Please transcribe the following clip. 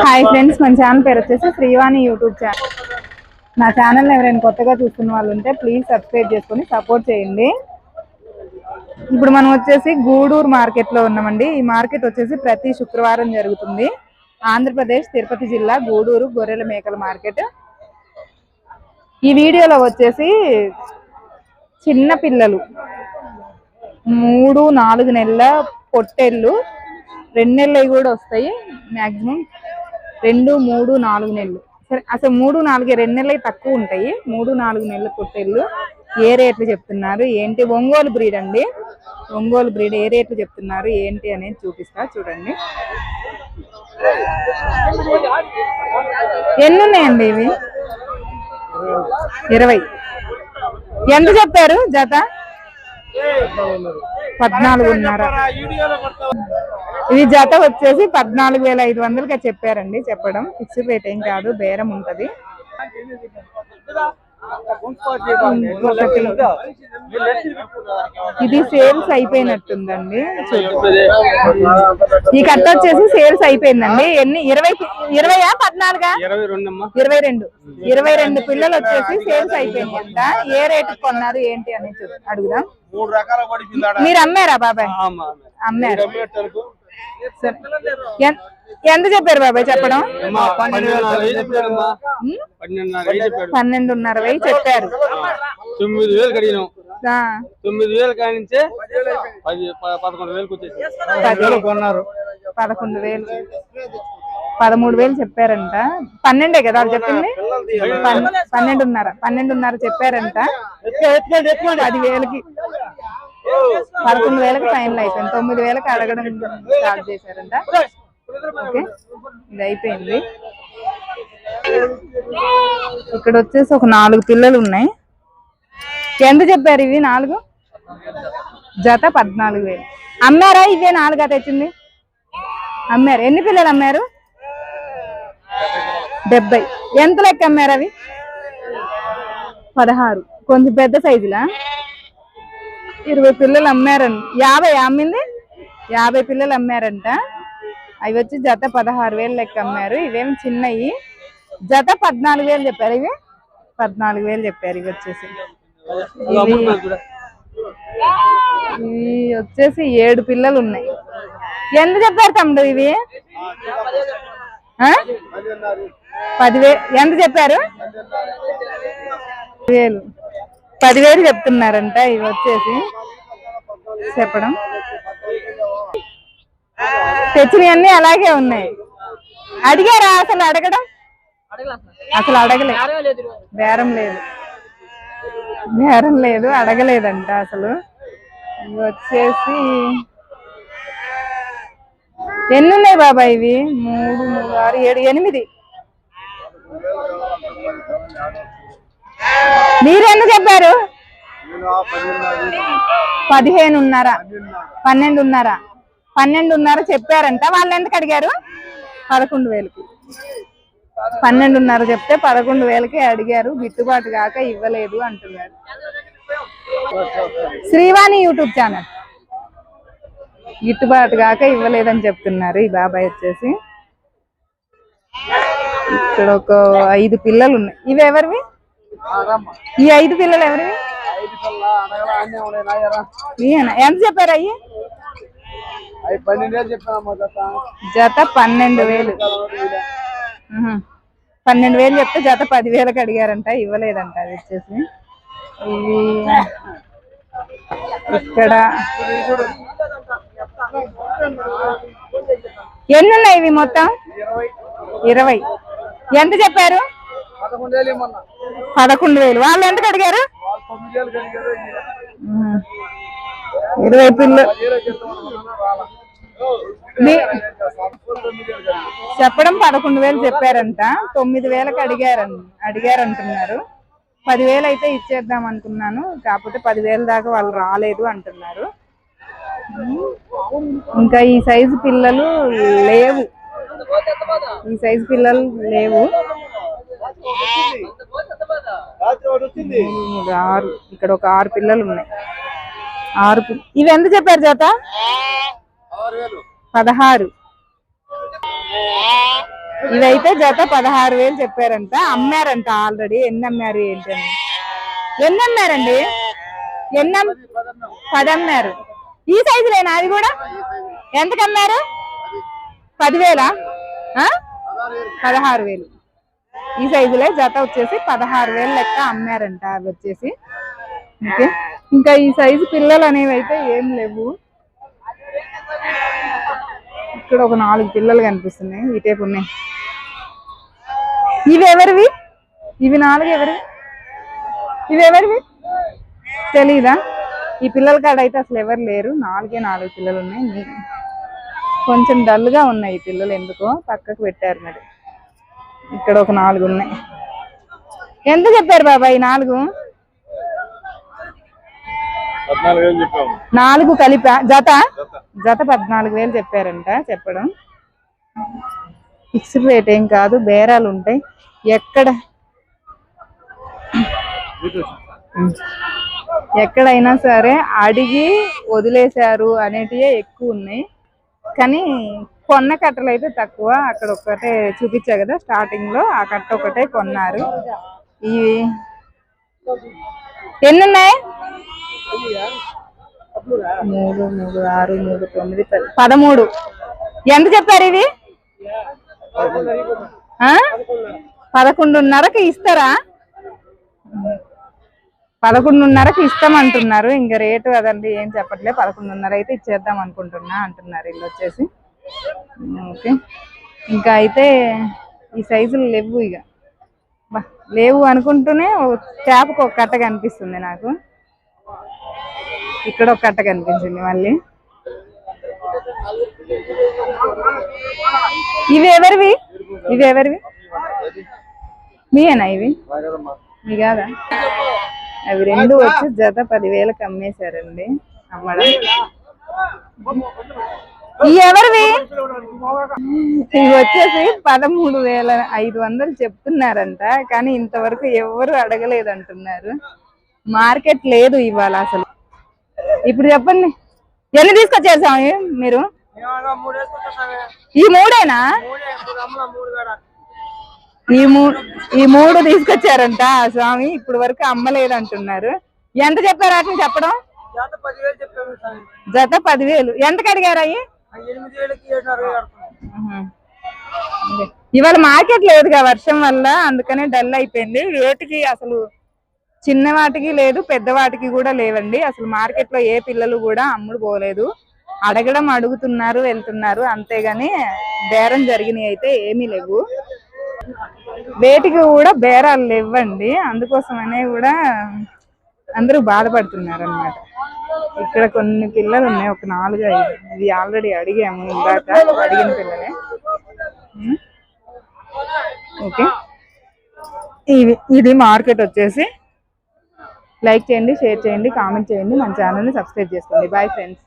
Hi friends, మన channel పేరు వచ్చేసి శ్రీవాణి యూట్యూబ్ ఛానల్. నా ఛానల్ని ఎవరైనా కొత్తగా చూస్తున్న వాళ్ళు ఉంటే ప్లీజ్ సబ్స్క్రైబ్ చేసుకొని సపోర్ట్ చేయండి. ఇప్పుడు మనం వచ్చేసి గూడూరు మార్కెట్లో ఉన్నామండి. ఈ మార్కెట్ వచ్చేసి ప్రతి శుక్రవారం జరుగుతుంది. ఆంధ్రప్రదేశ్ తిరుపతి జిల్లా గూడూరు గొర్రెల మేకల మార్కెట్. ఈ వీడియోలో వచ్చేసి చిన్న పిల్లలు 3-4 నెలల పొట్టేళ్ళు, 2 నెలలు కూడా వస్తాయి. మ్యాక్సిమం 2, 3, 4 నెలలు. సరే, అసలు 3, 4, 2 నెలలు తక్కువ ఉంటాయి. 3, 4 నెలల పొట్టేళ్ళు ఏ రేట్లు చెప్తున్నారు ఏంటి? ఒంగోలు బ్రీడ్ అండి. ఒంగోలు బ్రీడ్ ఏ రేట్లు చెప్తున్నారు ఏంటి అనేది చూపిస్తా, చూడండి. ఎన్ని ఉన్నాయండి ఇవి? 20. ఎంత చెప్పారు జత? 14.5. ఈ జత వచ్చేసి 14,500గా చెప్పారండి. చెప్పడం ఫిక్స్డ్ రేట్ ఏం కాదు, బేరం ఉంటది. ఇది సేల్స్ అయిపోయినట్టుందండి. ఈ కట్ట వచ్చేసి సేల్స్ అయిపోయిందండి. ఎన్ని? 20 14 22 పిల్లలు వచ్చేసి సేల్స్ అయిపోయినాయి అంట. ఏ రేటు కొన్నారు ఏంటి అనేది అడుగుదాం. మీరు అమ్మారా బాబాయ్? అమ్మారు. ఎంత చెప్పారు బాబాయ్ చెప్పడం? 12,500 చెప్పారు. 9,000 అడిగినాం. 9,000 కానించే 11,000 కొన్నారు. 11,000 13,000 చెప్పారంట. 12 కదా వాళ్ళు చెప్పింది? 12.5 చెప్పారంట. 10,000కి 11,000కి ఫైనల్ అయిపోయింది. 9,000కి అడగడం స్టార్ట్ చేశారంట. ఓకే, ఇది అయిపోయింది. ఇక్కడ వచ్చేసి ఒక 4 పిల్లలు ఉన్నాయి. ఎంత చెప్పారు ఇవి? 4 జత 14,000. అమ్మారా? ఇవే 4గా తెచ్చింది? అమ్మారు. ఎన్ని పిల్లలు అమ్మారు? 70. ఎంత లెక్క అమ్మారు అవి? 16. కొంచెం పెద్ద సైజులా? 20 పిల్లలు అమ్మారండి. 50 అమ్మింది. 50 పిల్లలు అమ్మారంట. అవి వచ్చి జత 16,000 లెక్క అమ్మారు. ఇవేమి చిన్నవి. జత 14,000 చెప్పారు. ఇవి 14,000 చెప్పారు. ఇవి వచ్చేసి ఇవి వచ్చేసి 7 పిల్లలు ఉన్నాయి. ఎంత చెప్పారు తమ్ముడు ఇవి? 10,000. ఎంత చెప్పారు? 10,000 చెప్తున్నారంట. ఇవి వచ్చేసి చెప్పడం తెచ్చినవన్నీ అలాగే ఉన్నాయి. అడిగారా? అసలు అడగడం అసలు అడగలేదు. బేరం లేదు, అడగలేదంట అసలు. ఇవి వచ్చేసి ఎన్ని ఉన్నాయి బాబాయ్ ఇవి? 3, 3, 6, 7, 8. మీరెన్ని చెప్పారు? 15.5 12.5 12.5 చెప్పారంట. వాళ్ళు ఎందుకు అడిగారు? 11,000కి. 12.5 చెప్తే 11,000కి అడిగారు. గిట్టుబాటు కాక ఇవ్వలేదు అంటున్నారు. Srivani YouTube channel. గిట్టుబాటు కాక ఇవ్వలేదని చెప్తున్నారు ఈ బాబాయ్ వచ్చేసి. ఇక్కడ ఒక 5 పిల్లలు ఉన్నాయి. ఇవి ఎవరివి? ఈ 5 పిల్లలు ఎవరివి? ఎంత చెప్పారు అయ్యి? జత 12,000. 12,000 చెప్తే జత 10,000కి అడిగారంట. ఇవ్వలేదంట. అది వచ్చేసి ఇవి ఇక్కడ ఎన్ని ఉన్నాయి ఇవి? మొత్తం 20. ఎంత చెప్పారు? 11,000. వాళ్ళు ఎందుకు అడిగారు? 20 పిల్లలు చెప్పడం 11,000 చెప్పారంట. 9,000కి అడిగారంటున్నారు. 10,000 అయితే ఇచ్చేద్దాం అనుకున్నాను, కాకపోతే 10,000 దాకా వాళ్ళు రాలేదు అంటున్నారు. ఇంకా ఈ సైజు పిల్లలు లేవు. ఇక్కడ ఒక 6 పిల్లలు ఉన్నాయి. 6 ఇవి ఎంత చెప్పారు జత? 16. ఇవైతే జత 16,000 చెప్పారంట. అమ్మారంట ఆల్రెడీ. ఎన్ని అమ్మారు ఏంటని? ఎన్ని అమ్మారండి? 10 అమ్మారు. ఈ సైజులేనా అది కూడా? ఎంతకు అమ్మారు? 10,000? 16,000. ఈ సైజులే జత వచ్చేసి 16,000 లెక్క అమ్మారంట అవి వచ్చేసి. ఓకే, ఇంకా ఈ సైజు పిల్లలు అనేవి అయితే ఏం లేవు. ఇక్కడ ఒక 4 పిల్లలు కనిపిస్తున్నాయి. ఈ టైపు ఉన్నాయి. ఇవి ఎవరివి? ఇవి 4 ఎవరివి? ఇవి ఎవరివి తెలీదా? ఈ పిల్లల కాడ అయితే అసలు ఎవరు లేరు. 4 పిల్లలు ఉన్నాయి. కొంచెం డల్ గా ఉన్నాయి ఈ పిల్లలు, ఎందుకో పక్కకు పెట్టారు. మరి ఇక్కడ ఒక 4 ఉన్నాయి. ఎంత చెప్పారు బాబాయ్? 4 కలిపా జత 14,000 చెప్పారంట. చెప్పడం ఫిక్స్డ్ రేట్ ఏం కాదు, బేరాలు ఉంటాయి. ఎక్కడైనా సరే అడిగి వదిలేశారు అనేటివే ఎక్కువ ఉన్నాయి. కానీ కొన్న కట్టలు అయితే తక్కువ. అక్కడ ఒక్కటే చూపించా కదా స్టార్టింగ్ లో, ఆ కట్ట ఒకటే కొన్నారు. ఇవి ఎన్ని ఉన్నాయి? 3, 3, 6, 3, 9, 13. ఎంత చెప్పారు ఇవి? 11:30కి ఇస్తారా? 11:30కి ఇస్తామంటున్నారు. ఇంకా రేటు అదండి ఏం చెప్పట్లే. 11:30 అయితే ఇచ్చేద్దాం అనుకుంటున్నా అంటున్నారు వీళ్ళు వచ్చేసి. ఓకే, ఇంకా అయితే ఈ సైజులు లేవు. ఇక లేవు అనుకుంటూనే చేపకు ఒక కట్ట కనిపిస్తుంది నాకు. ఇక్కడ ఒక కట్ట కనిపించింది మళ్ళీ. ఇవి ఎవరివి? ఇవి ఎవరివి? మీయేనా ఇవి? మీ కాదా? అవి 2 వచ్చి జత 10,000కి అమ్మేశారండి. అమ్మడం ఈ ఎవరివి? ఇవి వచ్చేసి 13,500 చెప్తున్నారంట. కానీ ఇంతవరకు ఎవరు అడగలేదు అంటున్నారు. మార్కెట్ లేదు ఇవాళ అసలు. ఇప్పుడు చెప్పండి, ఎన్ని తీసుకొచ్చారు స్వామి మీరు? ఈ 3ఏనా? ఈ 3 తీసుకొచ్చారంట స్వామి. ఇప్పుడు వరకు అమ్మలేదు అంటున్నారు. ఎంత చెప్పారు వాటిని చెప్పడం? జత 10,000. ఎంతకు అడిగారు అయ్యి? ఇవాళ మార్కెట్ లేదుగా వర్షం వల్ల, అందుకనే డల్ అయిపోయింది. రేటుకి అసలు చిన్న వాటికి లేదు, పెద్ద వాటికి కూడా లేవండి. అసలు మార్కెట్ లో ఏ పిల్లలు కూడా అమ్ముడు పోలేదు. అడగడం అడుగుతున్నారు, వెళ్తున్నారు, అంతేగాని బేరం జరిగినవి అయితే ఏమీ లేవు. వేటికి కూడా బేరాలు లేవండి. అందుకోసమనే కూడా అందరూ బాధపడుతున్నారు అన్నమాట. ఇక్కడ కొన్ని పిల్లలు ఉన్నాయి, ఒక 4, 5. ఇది ఆల్రెడీ అడిగాము ఇందాక, అడిగిన పిల్లలే. ఓకే, ఇది మార్కెట్ వచ్చేసి. లైక్ చేయండి, షేర్ చేయండి, కామెంట్ చేయండి, మన ఛానల్ని సబ్స్క్రైబ్ చేసుకోండి. Bye friends.